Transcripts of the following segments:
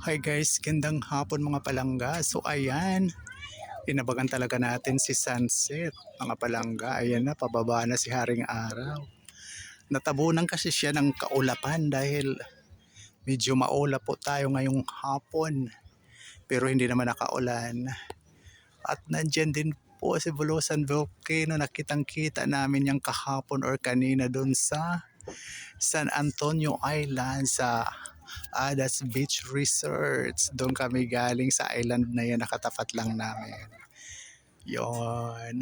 Hi guys, gandang hapon mga palangga. So ayan, inabagan talaga natin si Sunset mga palangga. Ayan na, pababa na si Haring Araw. Natabunan kasi siya ng kaulapan dahil medyo maulap po tayo ngayong hapon. Pero hindi naman nakaulan. At nandyan din po si Bulusan Volcano. Nakitang kita namin yung kahapon or kanina doon sa San Antonio Island sa Adas Beach Resorts. Doon kami galing sa island na yan, nakatapat lang namin. Yon.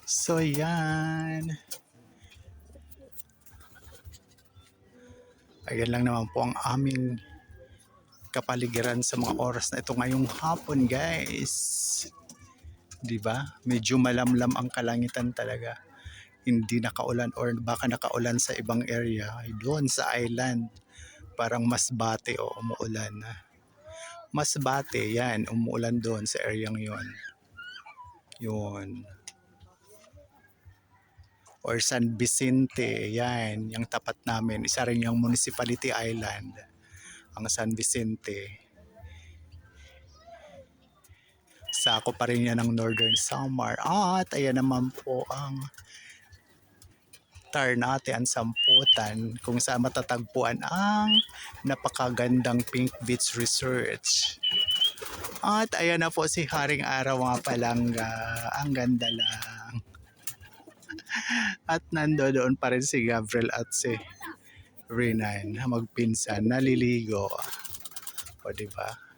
So yan. Ayan lang naman po ang aming kapaligiran sa mga oras na ito ngayong hapon, guys. 'Di ba? Medyo malamlam ang kalangitan talaga. Hindi nakaulan or baka nakaulan sa ibang area. Doon sa island, parang Masbate o umuulan na. Masbate, yan, umuulan doon sa area yon. Yun. Or San Vicente, yan, yung tapat namin. Isa rin yung Municipality Island, ang San Vicente. Sako pa rin yan ng Northern Samar. At ayan naman po ang Ternate ang Samputan kung saan matatagpuan ang napakagandang Pink Beach Research. At ayan na po si Haring Araw mga palangga. Ang ganda lang. At nandoon pa rin si Gabriel at si Renan magpinsan, naliligo. O diba?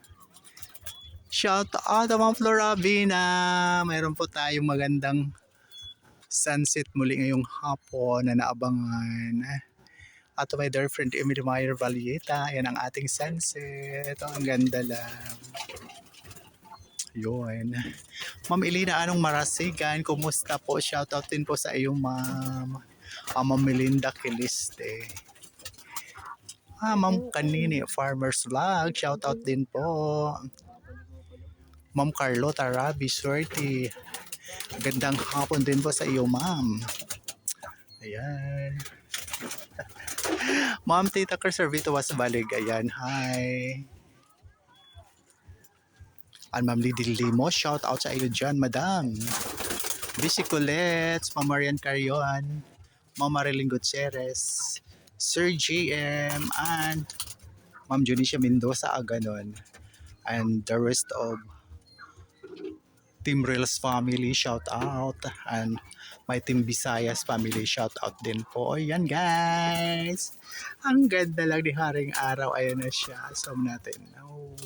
Shout out mga Florabina. Mayroon po tayong magandang sunset muli ngayong hapon na naabangan. At my dear friend Emily Meyer Valieta, yan ang ating sunset. Ang ganda lang. Yun. Ma'am Elena, anong marasigan? Kumusta po? Shout out din po sa iyong ma'am. Ma'am Melinda Kiliste. Ma'am Kanini, Farmer's Vlog. Shout out din po. Ma'am Carlota Rabi Swerte. Gandang hapon din po sa iyo, ma'am. Ayan. Ma'am Tita Kerservito was balig. Ayan, hi. Ma'am Lidl Limo, shout out sa iyo dyan, madam. Busy Colette, Ma'am Marian Carion, Ma'am Marilyn Gutierrez, Sir GM, and Ma'am Junicia Mendoza Aganon, and the rest of Team Reels family, shout out, and my Team Visayas family, shout out din po. Ayan guys, ang ganda lang ni Haring Araw. Ayan na siya, zoom natin. Oh.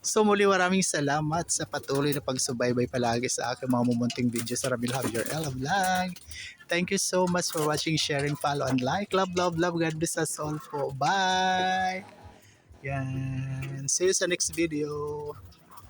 So muli maraming salamat sa patuloy na pagsubaybay palagi sa aking mga mumunting video sa Ramil Javier Ella Vlog. Thank you so much for watching, sharing, follow, and like. Love, love, love. God bless us all po. Bye! Yan. See you sa next video.